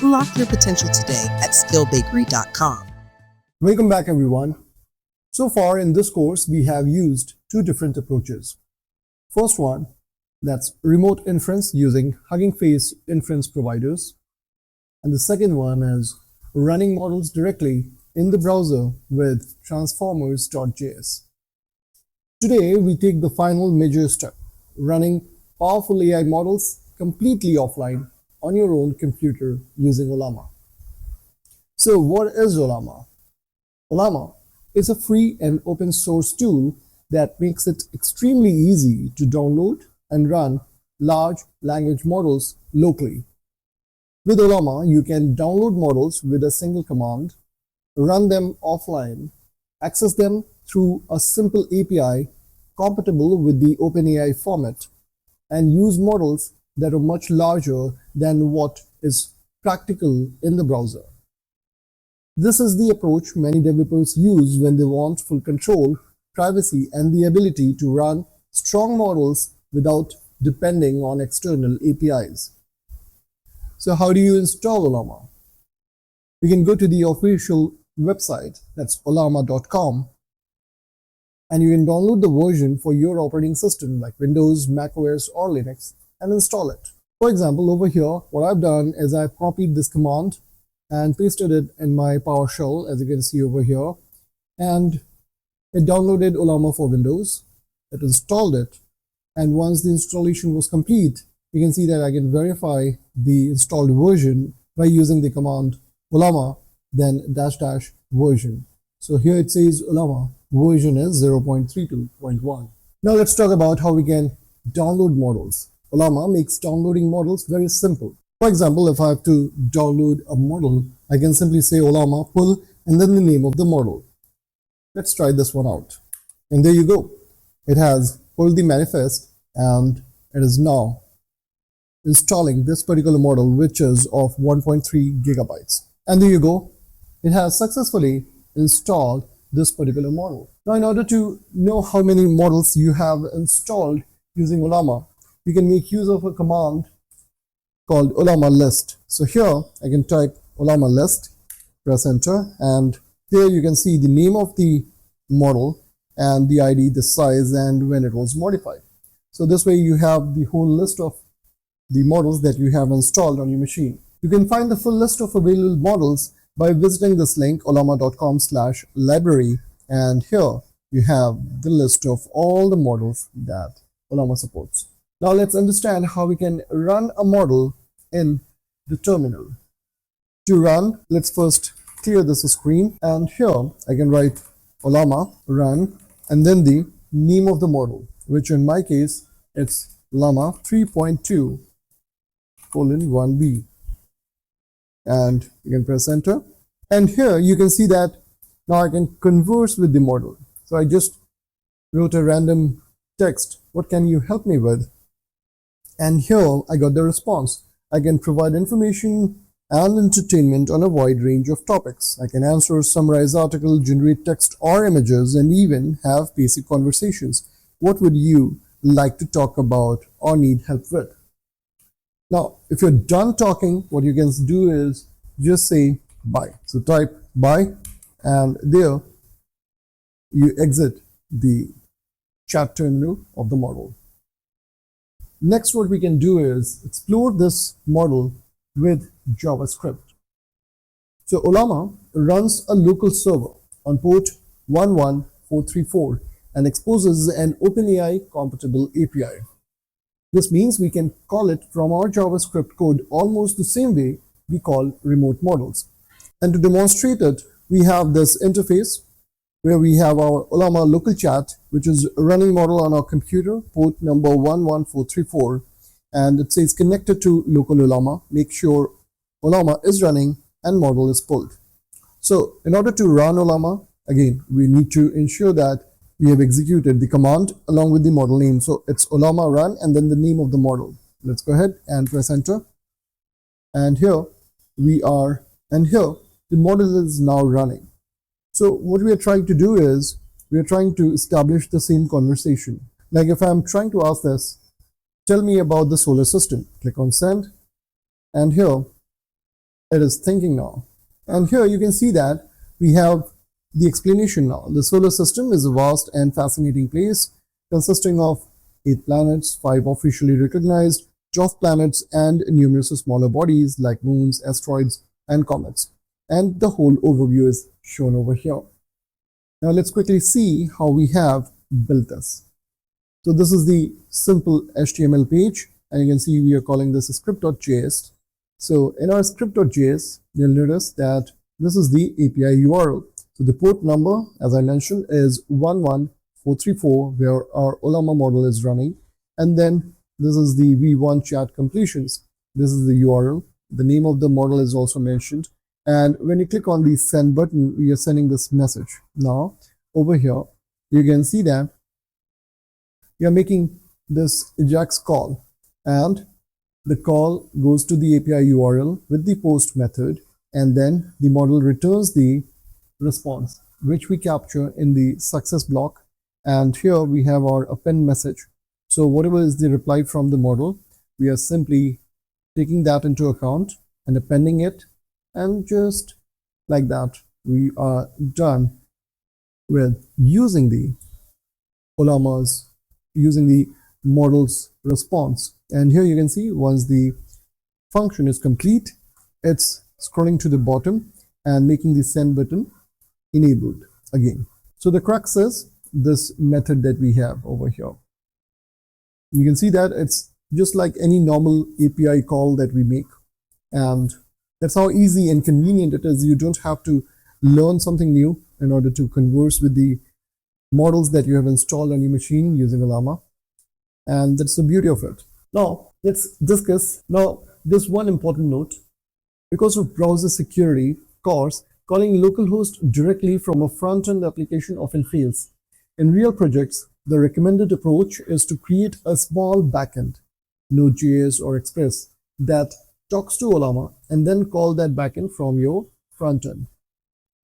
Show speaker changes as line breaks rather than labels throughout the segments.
Unlock your potential today at skillbakery.com.
Welcome back, everyone. So far in this course, we have used two different approaches. First one, that's remote inference using Hugging Face inference providers. And the second one is running models directly in the browser with transformers.js. Today, we take the final major step, running powerful AI models completely offline on your own computer using Ollama. So what is Ollama? Ollama is a free and open source tool that makes it extremely easy to download and run large language models locally. With Ollama, you can download models with a single command, run them offline, access them through a simple API compatible with the OpenAI format, and use models that are much larger than what is practical in the browser. This is the approach many developers use when they want full control, privacy, and the ability to run strong models without depending on external APIs. So how do you install Ollama? You can go to the official website, that's ollama.com, and you can download the version for your operating system like Windows, macOS, or Linux and install it. For example, over here, what I've done is I've copied this command and pasted it in my PowerShell, as you can see over here, and it downloaded Ollama for Windows. It installed it, and once the installation was complete, you can see that I can verify the installed version by using the command Ollama, then -- version. So here it says Ollama version is 0.32.1. Now let's talk about how we can download models. Ollama makes downloading models very simple. For example, if I have to download a model, I can simply say Ollama pull and then the name of the model. Let's try this one out. And there you go. It has pulled the manifest and it is now installing this particular model, which is of 1.3 gigabytes. And there you go. It has successfully installed this particular model. Now, in order to know how many models you have installed using Ollama, you can make use of a command called Ollama list. So here I can type Ollama list, press enter, and here you can see the name of the model and the ID, the size, and when it was modified. So this way you have the whole list of the models that you have installed on your machine. You can find the full list of available models by visiting this link, ollama.com/library, and here you have the list of all the models that Ollama supports. Now let's understand how we can run a model in the terminal. To run, let's first clear this screen, and here I can write Ollama run and then the name of the model, which in my case it's Llama 3.2:1b, and you can press enter, and here you can see that now I can converse with the model. So I just wrote a random text, what can you help me with? And here I got the response. I can provide information and entertainment on a wide range of topics. I can answer, summarize articles, generate text or images, and even have basic conversations. What would you like to talk about or need help with? Now, if you're done talking, what you can do is just say bye. So type bye, and there you exit the chat terminal of the model. Next, what we can do is explore this model with JavaScript. So Ollama runs a local server on port 11434 and exposes an OpenAI compatible API. This means we can call it from our JavaScript code almost the same way we call remote models. And to demonstrate it, we have this interface where we have our Ollama local chat, which is a running model on our computer, port number 11434, and it says connected to local Ollama. Make sure Ollama is running and model is pulled. So in order to run Ollama, again, we need to ensure that we have executed the command along with the model name. So it's Ollama run and then the name of the model. Let's go ahead and press enter. And here we are, and here the model is now running. So what we are trying to do is we are trying to establish the same conversation. Like if I'm trying to ask this, tell me about the solar system, click on send, and here it is thinking now. And here you can see that we have the explanation now. The solar system is a vast and fascinating place consisting of 8 planets, 5 officially recognized, dwarf planets, and numerous smaller bodies like moons, asteroids, and comets. And the whole overview is shown over here. Now let's quickly see how we have built this. So this is the simple HTML page, and you can see we are calling this script.js. So in our script.js, you'll notice that this is the API URL. So the port number, as I mentioned, is 11434, where our Ollama model is running. And then this is the V1 chat completions. This is the URL. The name of the model is also mentioned. And when you click on the send button, we are sending this message. Now, over here, you can see that we are making this AJAX call. And the call goes to the API URL with the post method. And then the model returns the response, which we capture in the success block. And here we have our append message. So whatever is the reply from the model, we are simply taking that into account and appending it. And just like that, we are done with using the Ollama's, using the model's response. And here you can see once the function is complete, it's scrolling to the bottom and making the send button enabled again. So the crux is this method that we have over here. You can see that it's just like any normal API call that we make, and that's how easy and convenient it is. You don't have to learn something new in order to converse with the models that you have installed on your machine using Llama, and that's the beauty of it. Now let's discuss this one important note. Because of browser security, of course, calling localhost directly from a front-end application often fails. In real projects, the recommended approach is to create a small backend, Node.js or Express, that talks to Ollama and then call that backend from your front-end.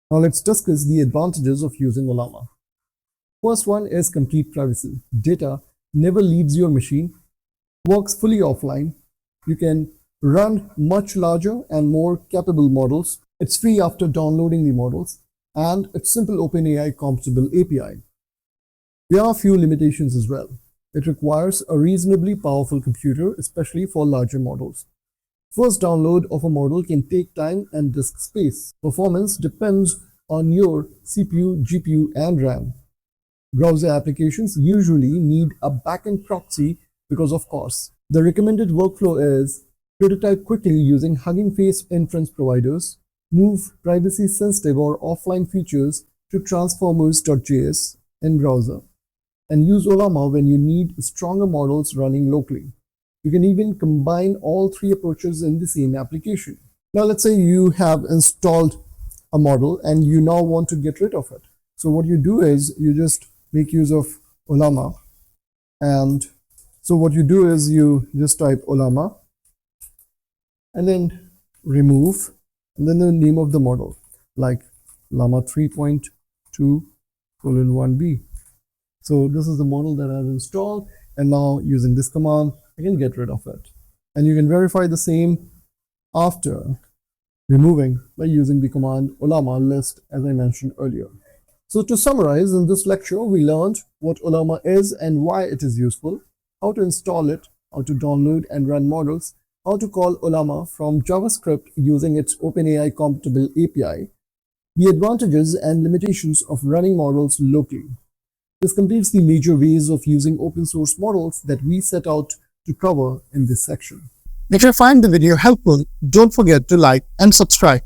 Now let's discuss the advantages of using Ollama. First one is complete privacy. Data never leaves your machine, works fully offline. You can run much larger and more capable models. It's free after downloading the models, and it's simple OpenAI compatible API. There are a few limitations as well. It requires a reasonably powerful computer, especially for larger models. First download of a model can take time and disk space. Performance depends on your CPU, GPU, and RAM. Browser applications usually need a backend proxy because of cost. The recommended workflow is prototype quickly using Hugging Face inference providers, move privacy-sensitive or offline features to transformers.js in browser, and use Ollama when you need stronger models running locally. You can even combine all three approaches in the same application. Now let's say you have installed a model and you now want to get rid of it. So what you do is you just make use of Ollama. And so what you do is you just type Ollama and then remove, and then the name of the model, like Llama 3.2:1b. So this is the model that I've installed, and now using this command, I can get rid of it. And you can verify the same after removing by using the command Ollama list, as I mentioned earlier. So to summarize, in this lecture, we learned what Ollama is and why it is useful, how to install it, how to download and run models, how to call Ollama from JavaScript using its OpenAI compatible API, the advantages and limitations of running models locally. This completes the major ways of using open source models that we set out to cover in this section.
If you find the video helpful, don't forget to like and subscribe.